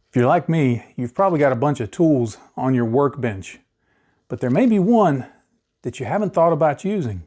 If you're like me, you've probably got a bunch of tools on your workbench, but there may be one that you haven't thought about using.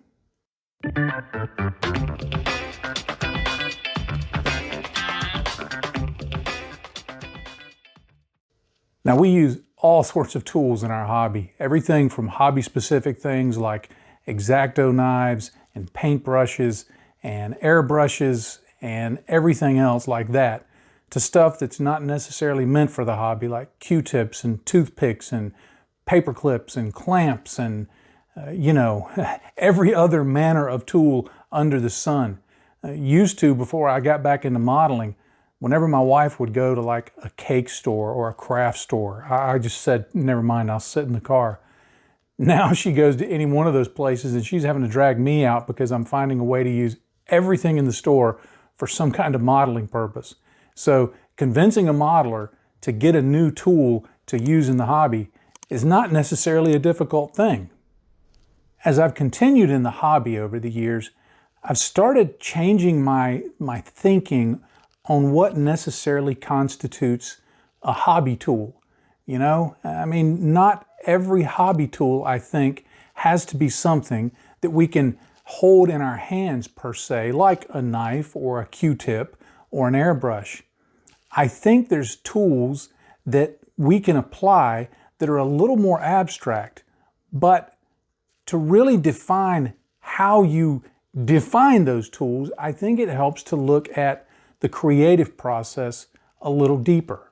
Now, we use all sorts of tools in our hobby, everything from hobby-specific things like X-Acto knives and paintbrushes and airbrushes and everything else like that, to stuff that's not necessarily meant for the hobby, like Q-tips and toothpicks and paper clips and clamps and, every other manner of tool under the sun. Used to, before I got back into modeling, whenever my wife would go to like a cake store or a craft store, I just said, never mind, I'll sit in the car. Now she goes to any one of those places and she's having to drag me out because I'm finding a way to use everything in the store for some kind of modeling purpose. So convincing a modeler to get a new tool to use in the hobby is not necessarily a difficult thing. As I've continued in the hobby over the years, I've started changing my thinking on what necessarily constitutes a hobby tool. Not every hobby tool, I think, has to be something that we can hold in our hands per se, like a knife or a Q-tip or an airbrush. I think there's tools that we can apply that are a little more abstract, but to really define how you define those tools, I think it helps to look at the creative process a little deeper.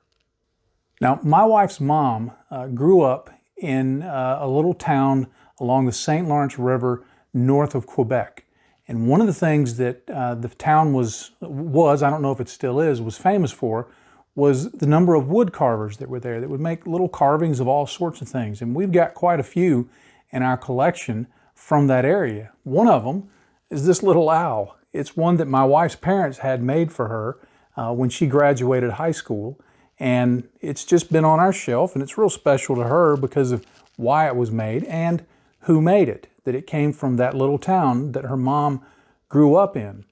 Now, my wife's mom grew up in a little town along the St. Lawrence River north of Quebec. And one of the things that the town was, I don't know if it still is, was famous for, was the number of wood carvers that were there that would make little carvings of all sorts of things. And we've got quite a few in our collection from that area. One of them is this little owl. It's one that my wife's parents had made for her when she graduated high school. And it's just been on our shelf, and it's real special to her because of why it was made and who made it, that it came from that little town that her mom grew up in.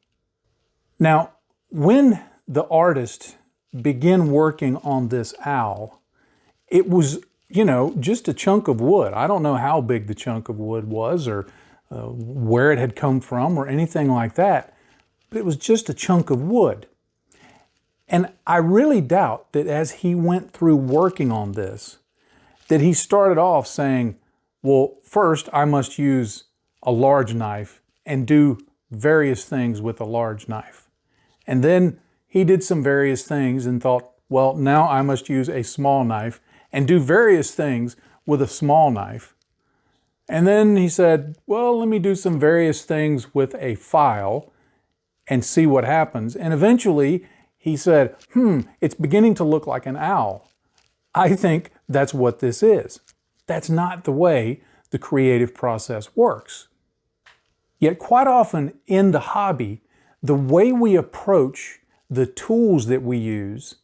Now, when the artist began working on this owl, it was, just a chunk of wood. I don't know how big the chunk of wood was or where it had come from or anything like that, but it was just a chunk of wood. And I really doubt that as he went through working on this, that he started off saying, well, first I must use a large knife and do various things with a large knife. And then he did some various things and thought, well, now I must use a small knife and do various things with a small knife. And then he said, well, let me do some various things with a file and see what happens. And eventually he said, it's beginning to look like an owl. I think that's what this is. That's not the way the creative process works. Yet quite often in the hobby, the way we approach the tools that we use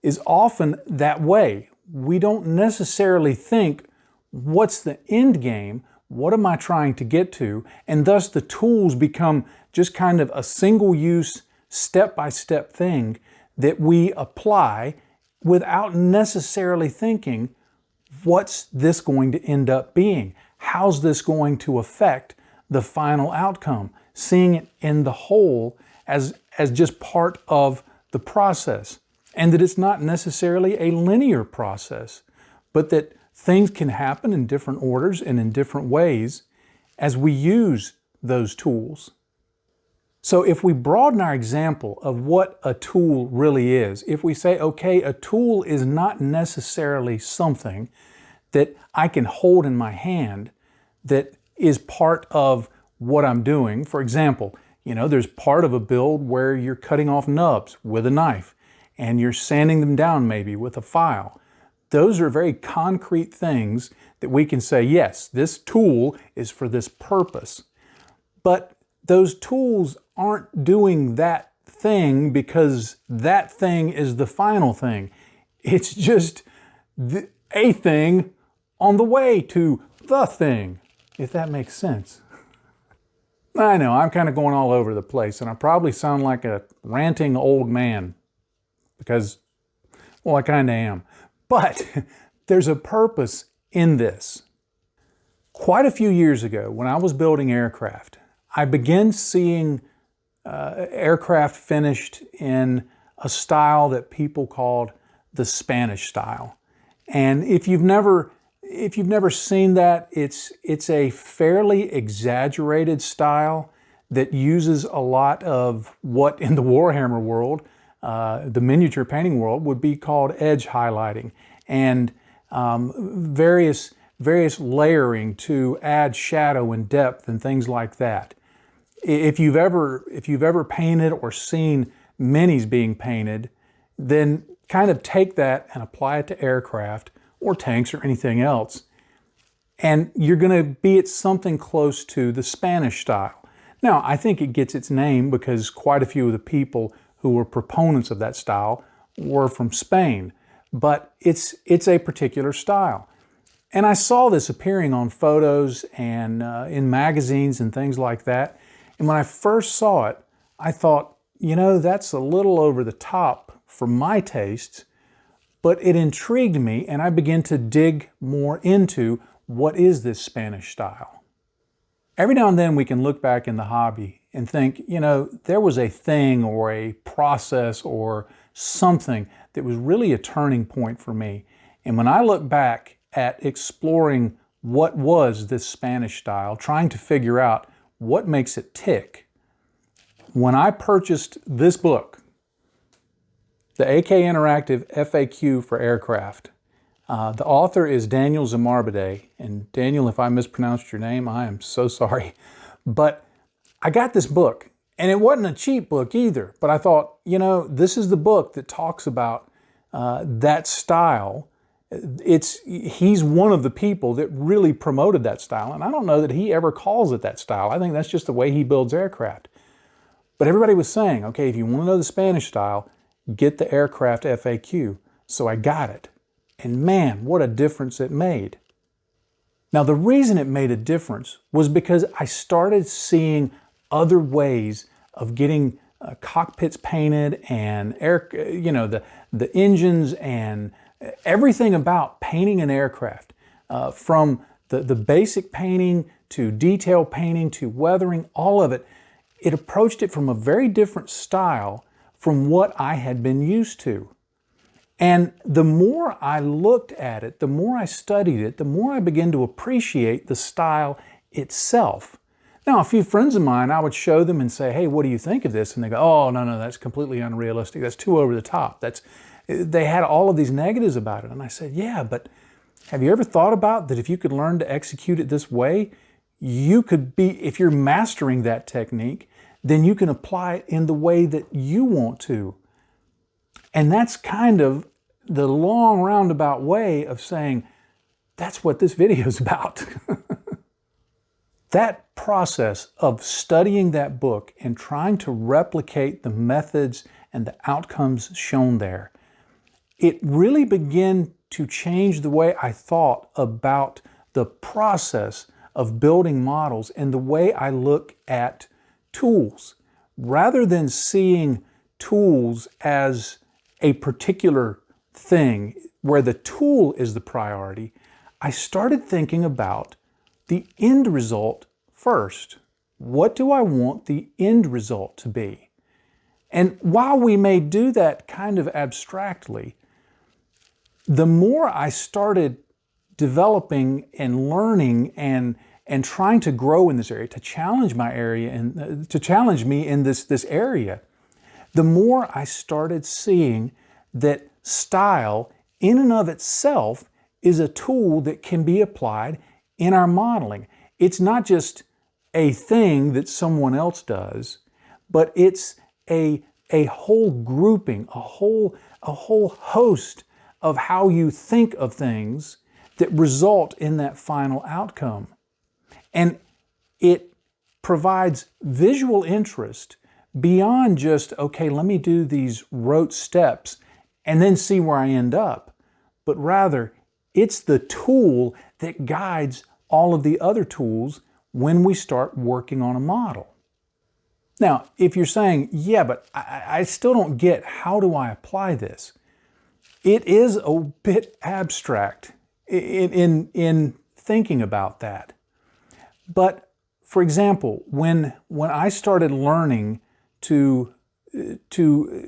is often that way. We don't necessarily think, what's the end game? What am I trying to get to? And thus the tools become just kind of a single-use, step-by-step thing that we apply without necessarily thinking, what's this going to end up being? How's this going to affect the final outcome? Seeing it in the whole as just part of the process. And that it's not necessarily a linear process, but that things can happen in different orders and in different ways as we use those tools. So if we broaden our example of what a tool really is, if we say, okay, a tool is not necessarily something that I can hold in my hand that is part of what I'm doing. For example, there's part of a build where you're cutting off nubs with a knife and you're sanding them down maybe with a file. Those are very concrete things that we can say, yes, this tool is for this purpose. But those tools aren't doing that thing because that thing is the final thing. It's just a thing on the way to the thing, if that makes sense. I know, I'm kind of going all over the place, and I probably sound like a ranting old man because, Well, I kind of am. But there's a purpose in this. Quite a few years ago, when I was building aircraft, I began seeing aircraft finished in a style that people called the Spanish style. And if you've never seen that, it's a fairly exaggerated style that uses a lot of what in the Warhammer world, the miniature painting world, would be called edge highlighting and various layering to add shadow and depth and things like that. If you've ever painted or seen minis being painted, then kind of take that and apply it to aircraft or tanks or anything else, and you're going to be at something close to the Spanish style. Now, I think it gets its name because quite a few of the people who were proponents of that style were from Spain, but it's a particular style. And I saw this appearing on photos and in magazines and things like that. And when I first saw it, I thought, you know, that's a little over the top for my tastes, but it intrigued me and I began to dig more into what is this Spanish style. Every now and then we can look back in the hobby and think, you know, there was a thing or a process or something that was really a turning point for me. And when I look back at exploring what was this Spanish style, trying to figure out what makes it tick, when I purchased this book, the AK Interactive FAQ for Aircraft, the author is Daniel Zamarbide, and Daniel, if I mispronounced your name, I am so sorry. But I got this book, and it wasn't a cheap book either, but I thought, you know, this is the book that talks about that style. He's one of the people that really promoted that style, and I don't know that he ever calls it that style. I think that's just the way he builds aircraft. But everybody was saying, okay, if you want to know the Spanish style, get the Aircraft FAQ. So I got it. And man, what a difference it made. Now, the reason it made a difference was because I started seeing other ways of getting cockpits painted and the engines and everything about painting an aircraft, from the basic painting to detail painting to weathering, all of it. It approached it from a very different style from what I had been used to. And the more I looked at it, the more I studied it, the more I began to appreciate the style itself. Now, a few friends of mine, I would show them and say, hey, what do you think of this? And they go, oh, no, that's completely unrealistic. That's too over the top. They had all of these negatives about it. And I said, yeah, but have you ever thought about that if you could learn to execute it this way, you could be, if you're mastering that technique, then you can apply it in the way that you want to. And that's kind of the long roundabout way of saying, that's what this video is about. That process of studying that book and trying to replicate the methods and the outcomes shown there, it really began to change the way I thought about the process of building models and the way I look at tools. Rather than seeing tools as a particular thing where the tool is the priority, I started thinking about the end result first. What do I want the end result to be? And while we may do that kind of abstractly, the more I started developing and learning and trying to grow in this area, to challenge my area and to challenge me in this area, the more I started seeing that style in and of itself is a tool that can be applied in our modeling. It's not just a thing that someone else does, but it's a whole grouping, a whole host of how you think of things that result in that final outcome. And it provides visual interest beyond just, okay, let me do these rote steps and then see where I end up. But rather, it's the tool that guides all of the other tools when we start working on a model. Now, if you're saying, yeah, but I still don't get, how do I apply this? it is a bit abstract in thinking about that. But for example, when I started learning to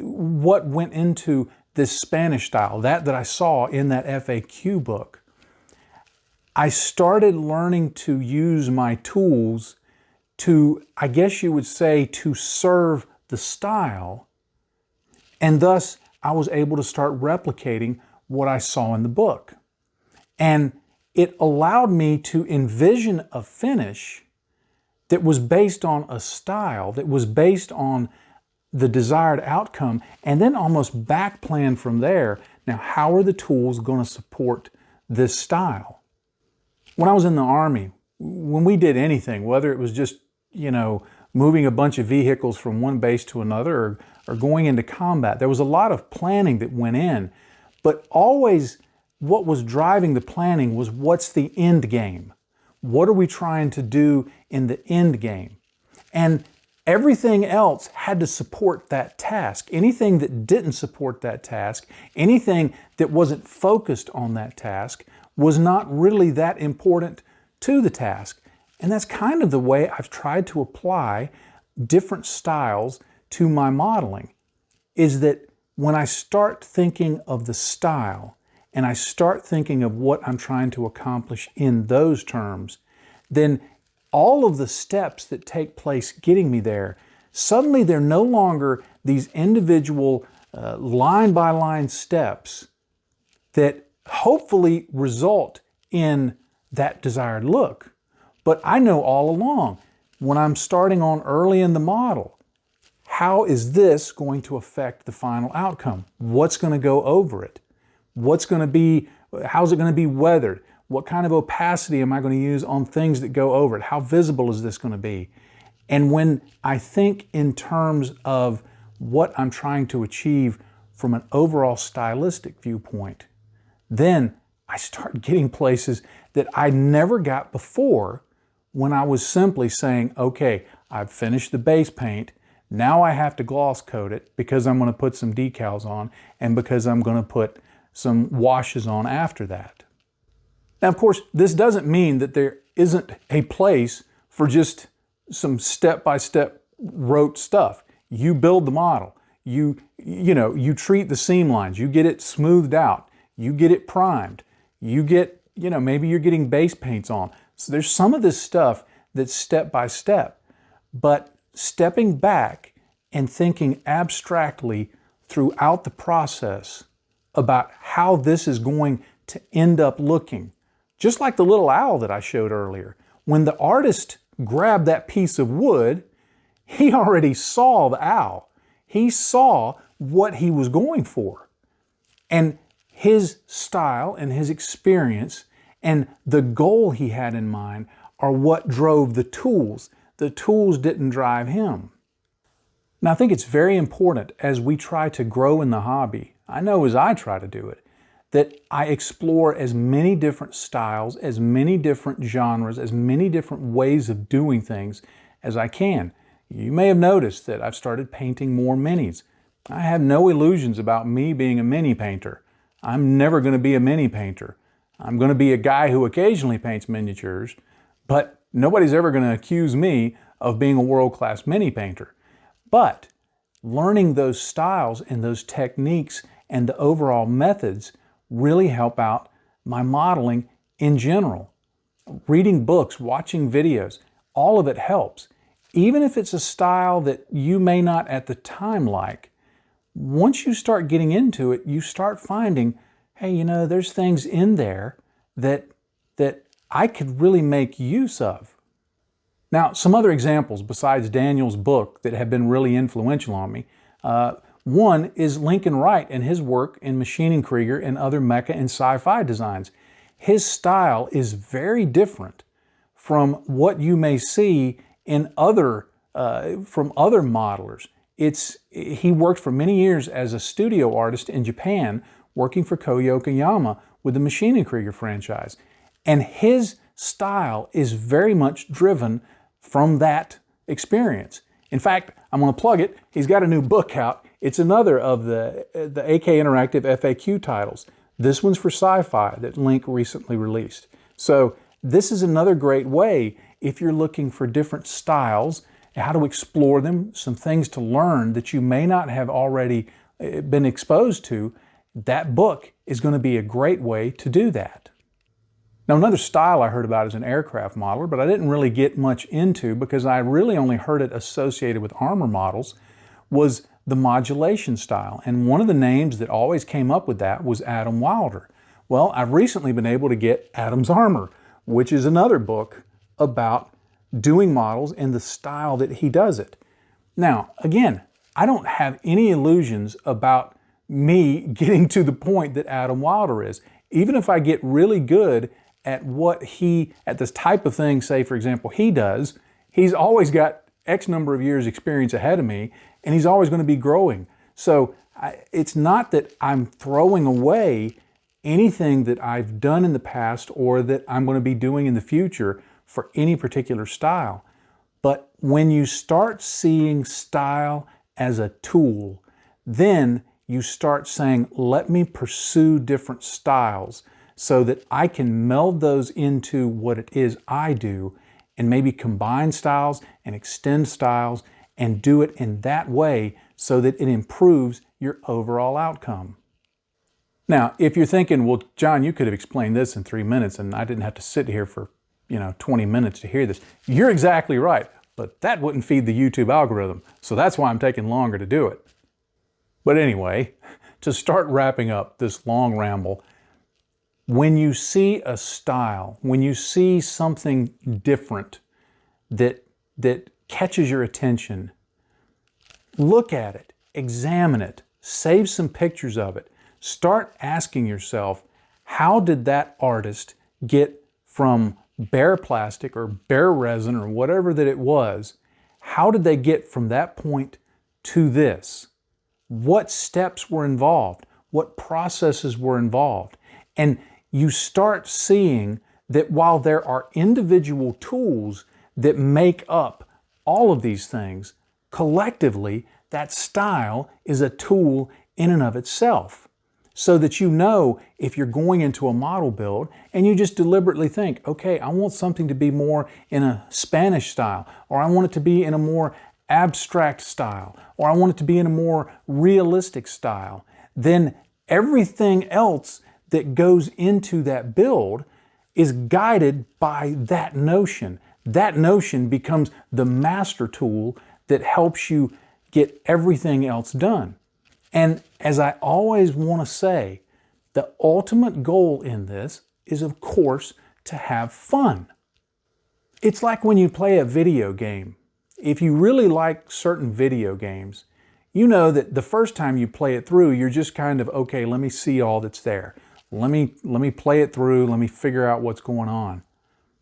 what went into this Spanish style, that I saw in that FAQ book, I started learning to use my tools to, I guess you would say, to serve the style, and thus I was able to start replicating what I saw in the book. And it allowed me to envision a finish that was based on a style, that was based on the desired outcome, and then almost back plan from there. Now, how are the tools going to support this style? When I was in the Army, when we did anything, whether it was just, moving a bunch of vehicles from one base to another or going into combat, there was a lot of planning that went in, but always what was driving the planning was, what's the end game? What are we trying to do in the end game? And everything else had to support that task. Anything that didn't support that task, anything that wasn't focused on that task, was not really that important to the task. And that's kind of the way I've tried to apply different styles to my modeling, is that when I start thinking of the style and I start thinking of what I'm trying to accomplish in those terms, then all of the steps that take place getting me there, suddenly they're no longer these individual line-by-line steps that hopefully result in that desired look. But I know all along, when I'm starting on early in the model, how is this going to affect the final outcome? What's going to go over it? How's it going to be weathered? What kind of opacity am I going to use on things that go over it? How visible is this going to be? And when I think in terms of what I'm trying to achieve from an overall stylistic viewpoint, then I start getting places that I never got before, when I was simply saying, okay, I've finished the base paint, now I have to gloss coat it because I'm going to put some decals on and because I'm going to put some washes on after that. Now, of course, this doesn't mean that there isn't a place for just some step-by-step rote stuff. You build the model, you treat the seam lines, you get it smoothed out, you get it primed, you get, maybe you're getting base paints on. So there's some of this stuff that's step by step, but stepping back and thinking abstractly throughout the process about how this is going to end up looking. Just like the little owl that I showed earlier. When the artist grabbed that piece of wood, he already saw the owl. He saw what he was going for. And his style and his experience and the goal he had in mind are what drove the tools. The tools didn't drive him. Now, I think it's very important as we try to grow in the hobby, I know as I try to do it, that I explore as many different styles, as many different genres, as many different ways of doing things as I can. You may have noticed that I've started painting more minis. I have no illusions about me being a mini painter. I'm never going to be a mini painter. I'm going to be a guy who occasionally paints miniatures, but nobody's ever going to accuse me of being a world-class mini painter. But learning those styles and those techniques and the overall methods really help out my modeling in general. Reading books, watching videos, all of it helps. Even if it's a style that you may not at the time like, once you start getting into it, you start finding, hey, there's things in there that I could really make use of. Now, some other examples besides Daniel's book that have been really influential on me. One is Lincoln Wright and his work in Machining Krieger and other mecha and sci-fi designs. His style is very different from what you may see in from other modelers. He worked for many years as a studio artist in Japan, working for Koyo Okayama with the Machining Krieger franchise. And his style is very much driven from that experience. In fact, I'm going to plug it. He's got a new book out. It's another of the AK Interactive FAQ titles. This one's for sci-fi that Link recently released. So this is another great way if you're looking for different styles, how to explore them, some things to learn that you may not have already been exposed to. That book is going to be a great way to do that. Now, another style I heard about is an aircraft modeler, but I didn't really get much into because I really only heard it associated with armor models, was the modulation style. And one of the names that always came up with that was Adam Wilder. Well, I've recently been able to get Adam's Armor, which is another book about doing models and the style that he does it. Now, again, I don't have any illusions about me getting to the point that Adam Wilder is. Even if I get really good at at this type of thing, say for example, he does, he's always got X number of years experience ahead of me, and he's always going to be growing. So it's not that I'm throwing away anything that I've done in the past or that I'm going to be doing in the future for any particular style. But when you start seeing style as a tool, then you start saying, let me pursue different styles so that I can meld those into what it is I do and maybe combine styles and extend styles and do it in that way so that it improves your overall outcome. Now, if you're thinking, well, John, you could have explained this in 3 minutes and I didn't have to sit here for 20 minutes to hear this. You're exactly right, but that wouldn't feed the YouTube algorithm, so that's why I'm taking longer to do it. But anyway, to start wrapping up this long ramble, when you see a style, when you see something different that catches your attention, look at it, examine it, save some pictures of it. Start asking yourself, how did that artist get from bare plastic or bare resin or whatever that it was, how did they get from that point to this? What steps were involved? What processes were involved? And you start seeing that while there are individual tools that make up all of these things, collectively, that style is a tool in and of itself. So that you know if you're going into a model build and you just deliberately think, okay, I want something to be more in a Spanish style, or I want it to be in a more abstract style, or I want it to be in a more realistic style, then everything else that goes into that build is guided by that notion. That notion becomes the master tool that helps you get everything else done. And as I always want to say, the ultimate goal in this is, of course, to have fun. It's like when you play a video game. If you really like certain video games, you know that the first time you play it through, you're just kind of, okay, let me see all that's there. Let me play it through, let me figure out what's going on.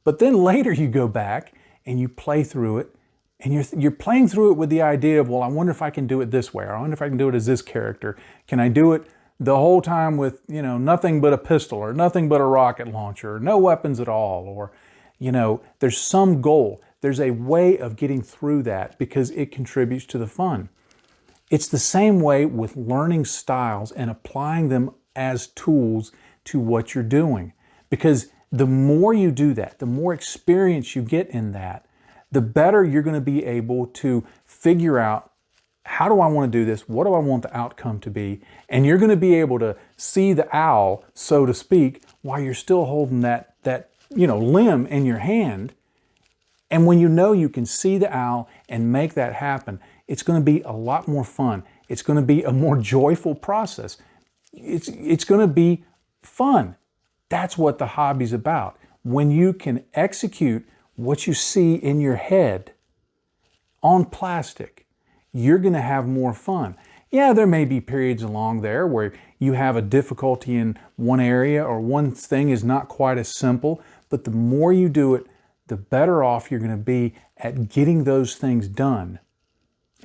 But then later you go back and you play through it, and you're playing through it with the idea of, well, I wonder if I can do it this way, or I wonder if I can do it as this character. Can I do it the whole time with, nothing but a pistol, or nothing but a rocket launcher, or no weapons at all, or, there's some goal. There's a way of getting through that because it contributes to the fun. It's the same way with learning styles and applying them as tools to what you're doing. Because the more you do that, the more experience you get in that, the better you're going to be able to figure out, how do I want to do this? What do I want the outcome to be? And you're going to be able to see the owl, so to speak, while you're still holding that limb in your hand. And when you can see the owl and make that happen, it's going to be a lot more fun. It's going to be a more joyful process. It's going to be fun. That's what the hobby's about. When you can execute what you see in your head on plastic, you're going to have more fun. Yeah, there may be periods along there where you have a difficulty in one area or one thing is not quite as simple, but the more you do it, the better off you're going to be at getting those things done.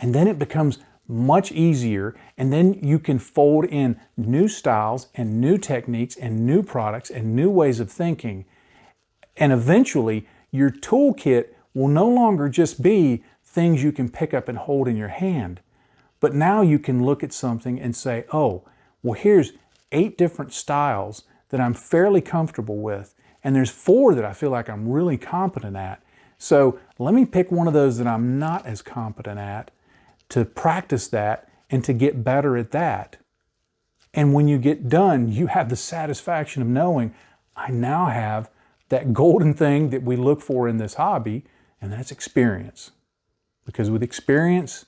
And then it becomes much easier, and then you can fold in new styles and new techniques and new products and new ways of thinking. And eventually, your toolkit will no longer just be things you can pick up and hold in your hand, But now you can look at something and say, oh, well, here's 8 different styles that I'm fairly comfortable with, and there's 4 that I feel like I'm really competent at. So let me pick one of those that I'm not as competent at to practice that and to get better at that. And when you get done, you have the satisfaction of knowing I now have that golden thing that we look for in this hobby, and that's experience. Because with experience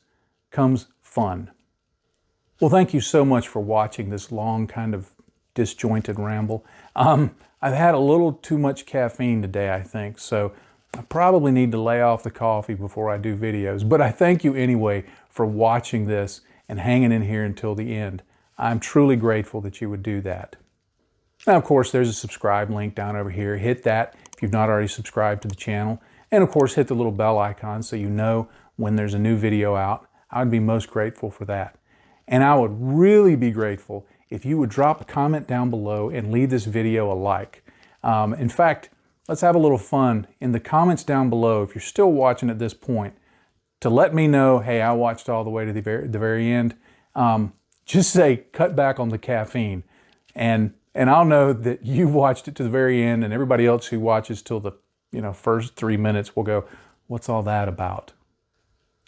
comes fun. Well, thank you so much for watching this long, kind of disjointed ramble. I've had a little too much caffeine today, I think, so I probably need to lay off the coffee before I do videos. But I thank you anyway for watching this and hanging in here until the end. I'm truly grateful that you would do that. Now, of course, there's a subscribe link down over here. Hit that if you've not already subscribed to the channel. And of course, hit the little bell icon so you know when there's a new video out. I'd be most grateful for that. And I would really be grateful if you would drop a comment down below and leave this video a like. In fact, let's have a little fun in the comments down below, if you're still watching at this point, to let me know, hey, I watched all the way to the very end. Just say, cut back on the caffeine. And I'll know that you watched it to the very end, and everybody else who watches till the first 3 minutes will go, what's all that about?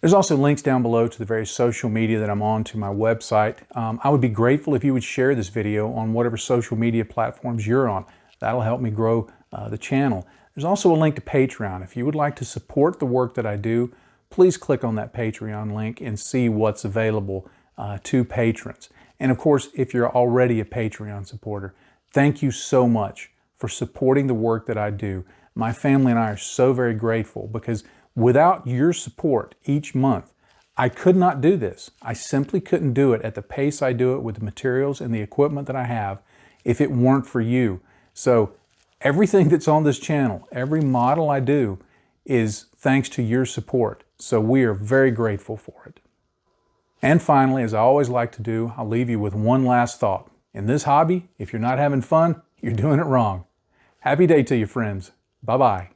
There's also links down below to the various social media that I'm on, to my website. I would be grateful if you would share this video on whatever social media platforms you're on. That'll help me grow the channel. There's also a link to Patreon. If you would like to support the work that I do, please click on that Patreon link and see what's available to patrons. And of course, if you're already a Patreon supporter, thank you so much for supporting the work that I do. My family and I are so very grateful, because without your support each month, I could not do this. I simply couldn't do it at the pace I do it with the materials and the equipment that I have if it weren't for you. So everything that's on this channel, every model I do, is thanks to your support. So we are very grateful for it. And finally, as I always like to do, I'll leave you with one last thought. In this hobby, if you're not having fun, you're doing it wrong. Happy day to you, friends. Bye-bye.